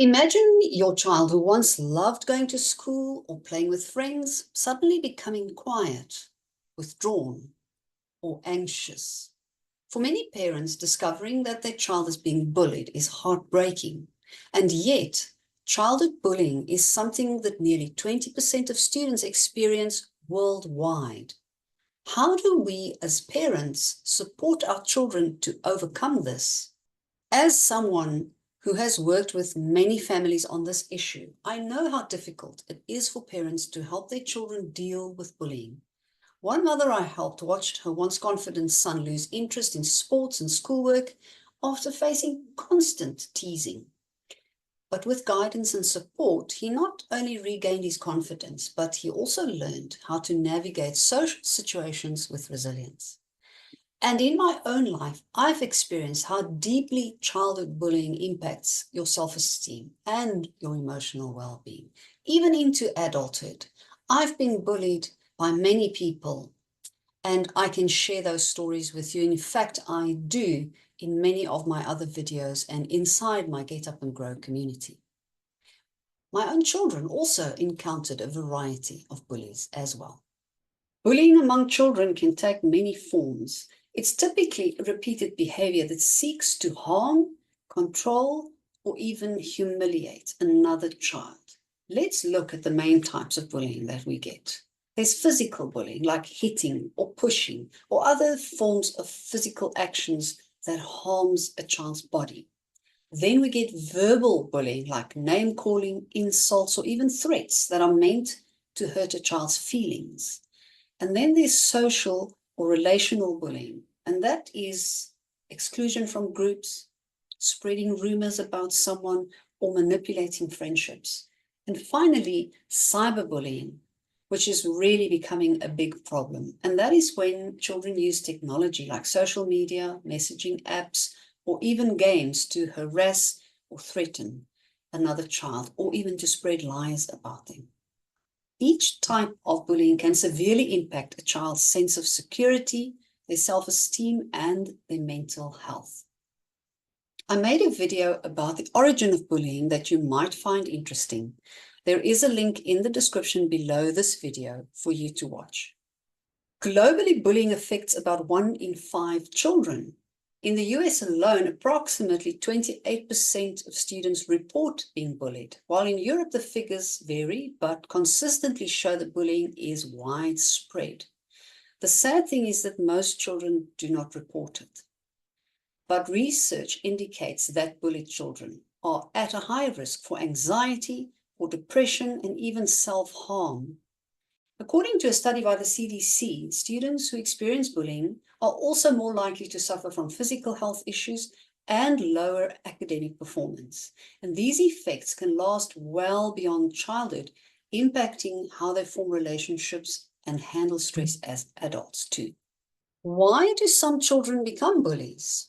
Imagine your child who once loved going to school or playing with friends suddenly becoming quiet, withdrawn, or anxious. For many parents, discovering that their child is being bullied is heartbreaking. And yet, childhood bullying is something that nearly 20% of students experience worldwide. How do we as parents support our children to overcome this? As someone who has worked with many families on this issue, I know how difficult it is for parents to help their children deal with bullying. One mother I helped watched her once confident son lose interest in sports and schoolwork after facing constant teasing. But with guidance and support, he not only regained his confidence, but he also learned how to navigate social situations with resilience. And in my own life, I've experienced how deeply childhood bullying impacts your self-esteem and your emotional well-being, even into adulthood. I've been bullied by many people, and I can share those stories with you. In fact, I do in many of my other videos and inside my Get Up and Grow community. My own children also encountered a variety of bullies as well. Bullying among children can take many forms. It's typically repeated behavior that seeks to harm, control, or even humiliate another child. Let's look at the main types of bullying that we get. There's physical bullying, like hitting or pushing, or other forms of physical actions that harms a child's body. Then we get verbal bullying, like name-calling, insults, or even threats that are meant to hurt a child's feelings. And then there's social or relational bullying, and that is exclusion from groups, spreading rumors about someone, or manipulating friendships. And finally, cyberbullying, which is really becoming a big problem. And that is when children use technology like social media, messaging apps, or even games to harass or threaten another child, or even to spread lies about them. Each type of bullying can severely impact a child's sense of security, their self-esteem, and their mental health. I made a video about the origin of bullying that you might find interesting. There is a link in the description below this video for you to watch. Globally, bullying affects about 1 in 5 children. In the US alone, approximately 28% of students report being bullied, while in Europe the figures vary, but consistently show that bullying is widespread. The sad thing is that most children do not report it. But research indicates that bullied children are at a higher risk for anxiety, for depression, and even self-harm. According to a study by the CDC, students who experience bullying are also more likely to suffer from physical health issues and lower academic performance. And these effects can last well beyond childhood, impacting how they form relationships and handle stress as adults too. Why do some children become bullies?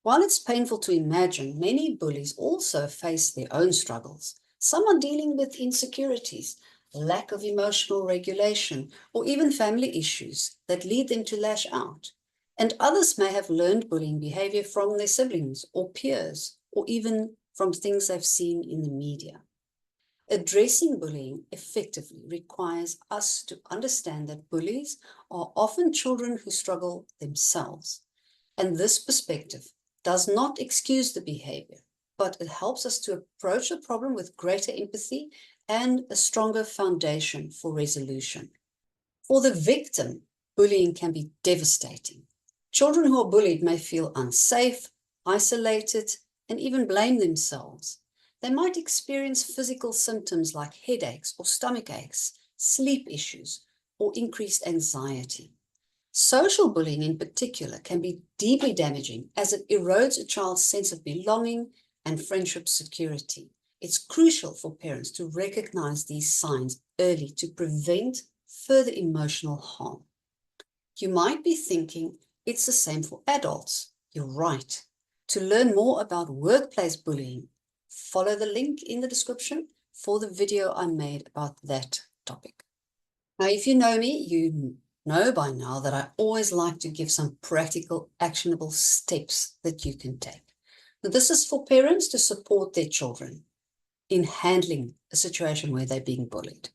While it's painful to imagine, many bullies also face their own struggles. Some are dealing with insecurities, lack of emotional regulation, or even family issues that lead them to lash out. And others may have learned bullying behavior from their siblings or peers, or even from things they've seen in the media. Addressing bullying effectively requires us to understand that bullies are often children who struggle themselves. And this perspective does not excuse the behavior, but it helps us to approach the problem with greater empathy and a stronger foundation for resolution. For the victim, bullying can be devastating. Children who are bullied may feel unsafe, isolated, and even blame themselves. They might experience physical symptoms like headaches or stomach aches, sleep issues, or increased anxiety. Social bullying in particular can be deeply damaging as it erodes a child's sense of belonging and friendship security. It's crucial for parents to recognize these signs early to prevent further emotional harm. You might be thinking it's the same for adults. You're right. To learn more about workplace bullying, follow the link in the description for the video I made about that topic. Now, if you know me, you know by now that I always like to give some practical, actionable steps that you can take. Now, this is for parents to support their children. in handling a situation where they're being bullied.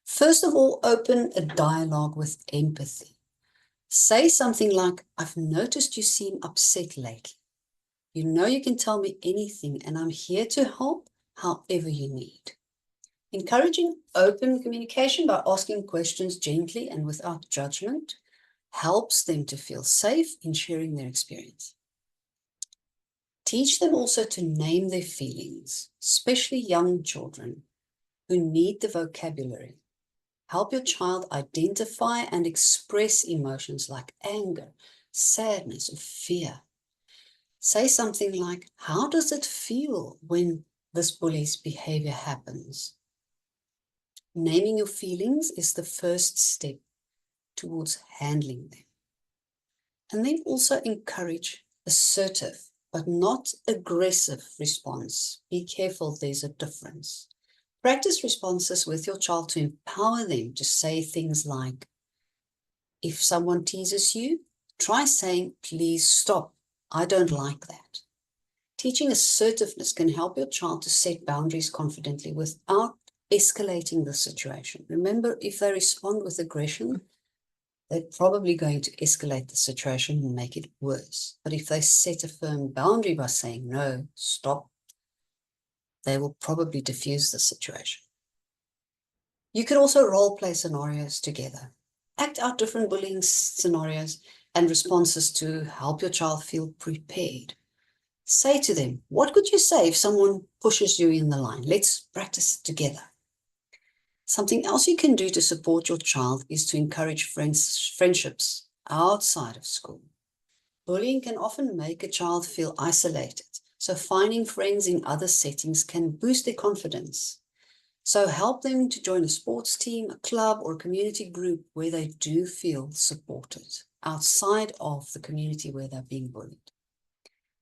First of all, open a dialogue with empathy. Say something like, I've noticed you seem upset lately. You know you can tell me anything, and I'm here to help however you need. Encouraging open communication by asking questions gently and without judgment helps them to feel safe in sharing their experience. Teach them also to name their feelings, especially young children who need the vocabulary. Help your child identify and express emotions like anger, sadness, or fear. Say something like, how does it feel when this bully's behavior happens? Naming your feelings is the first step towards handling them. And then also encourage assertive, but not aggressive response. Be careful, there's a difference. Practice responses with your child to empower them to say things like, if someone teases you, try saying, please stop. I don't like that. Teaching assertiveness can help your child to set boundaries confidently without escalating the situation. Remember, if they respond with aggression, they're probably going to escalate the situation and make it worse. But if they set a firm boundary by saying, no, stop, they will probably diffuse the situation. You could also role play scenarios together. Act out different bullying scenarios and responses to help your child feel prepared. Say to them, what could you say if someone pushes you in the line? Let's practice together. Something else you can do to support your child is to encourage friendships outside of school. Bullying can often make a child feel isolated, so finding friends in other settings can boost their confidence. So help them to join a sports team, a club, or a community group where they do feel supported outside of the community where they're being bullied.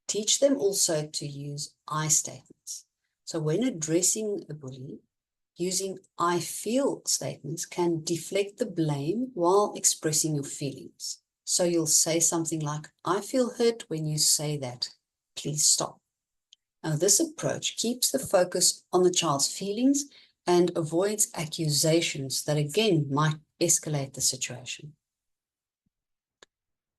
Teach them also to use I statements. So when addressing a bully, using I feel statements can deflect the blame while expressing your feelings. So you'll say something like, I feel hurt when you say that. Please stop. Now, this approach keeps the focus on the child's feelings and avoids accusations that again might escalate the situation.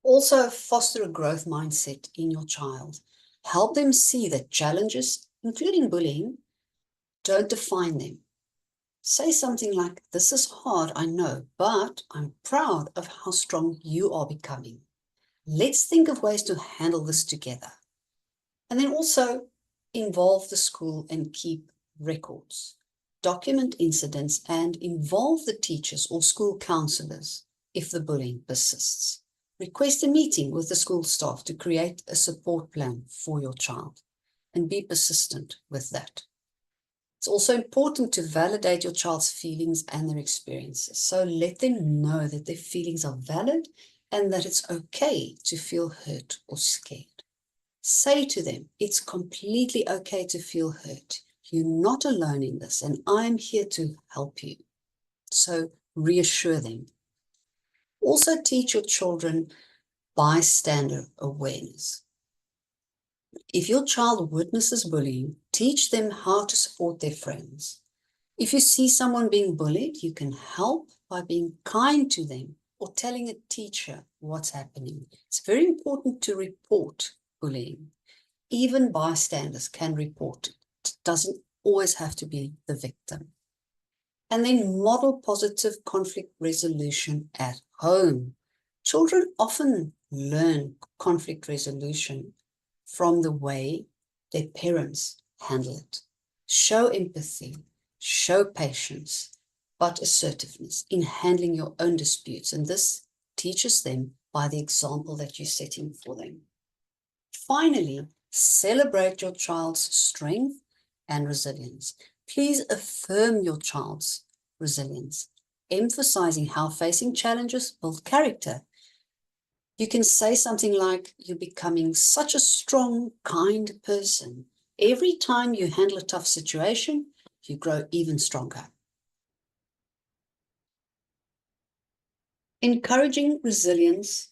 Also, foster a growth mindset in your child. Help them see that challenges, including bullying, don't define them. Say something like, this is hard, I know, but I'm proud of how strong you are becoming. Let's think of ways to handle this together. And then also involve the school and keep records. Document incidents and involve the teachers or school counselors if the bullying persists. Request a meeting with the school staff to create a support plan for your child and be persistent with that. It's also important to validate your child's feelings and their experiences. So let them know that their feelings are valid and that it's okay to feel hurt or scared. Say to them, it's completely okay to feel hurt. You're not alone in this, and I'm here to help you. So reassure them. Also teach your children bystander awareness. If your child witnesses bullying, teach them how to support their friends. If you see someone being bullied, you can help by being kind to them or telling a teacher what's happening. It's very important to report bullying. Even bystanders can report it. It doesn't always have to be the victim. And then model positive conflict resolution at home. Children often learn conflict resolution from the way their parents handle it. Show empathy, show patience, but assertiveness in handling your own disputes. And this teaches them by the example that you're setting for them. Finally, celebrate your child's strength and resilience. Please affirm your child's resilience, emphasizing how facing challenges build character. You can say something like, you're becoming such a strong, kind person. Every time you handle a tough situation, you grow even stronger. Encouraging resilience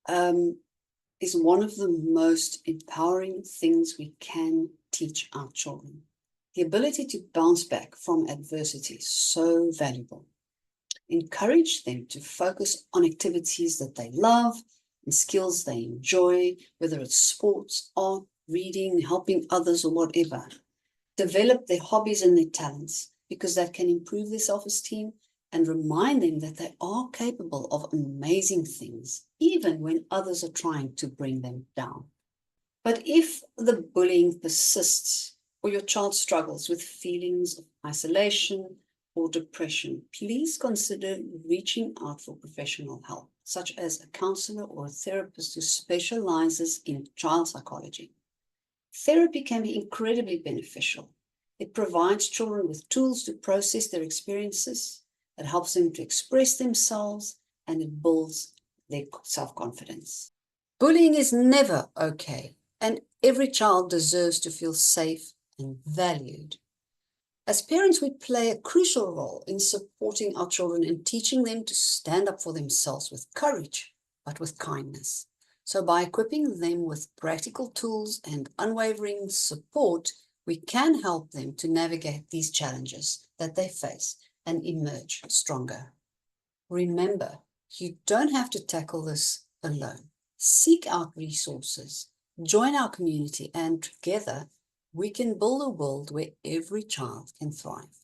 is one of the most empowering things we can teach our children. The ability to bounce back from adversity is so valuable. Encourage them to focus on activities that they love and skills they enjoy, whether it's sports, art, reading, helping others, or whatever. Develop their hobbies and their talents because that can improve their self-esteem, and remind them that they are capable of amazing things, even when others are trying to bring them down. But if the bullying persists or your child struggles with feelings of isolation or depression, please consider reaching out for professional help, such as a counselor or a therapist who specializes in child psychology. Therapy can be incredibly beneficial. It provides children with tools to process their experiences, it helps them to express themselves, and it builds their self-confidence. Bullying is never okay, and every child deserves to feel safe and valued. As parents, we play a crucial role in supporting our children and teaching them to stand up for themselves with courage, but with kindness. So by equipping them with practical tools and unwavering support, we can help them to navigate these challenges that they face and emerge stronger. Remember, you don't have to tackle this alone. Seek out resources, join our community, and together we can build a world where every child can thrive.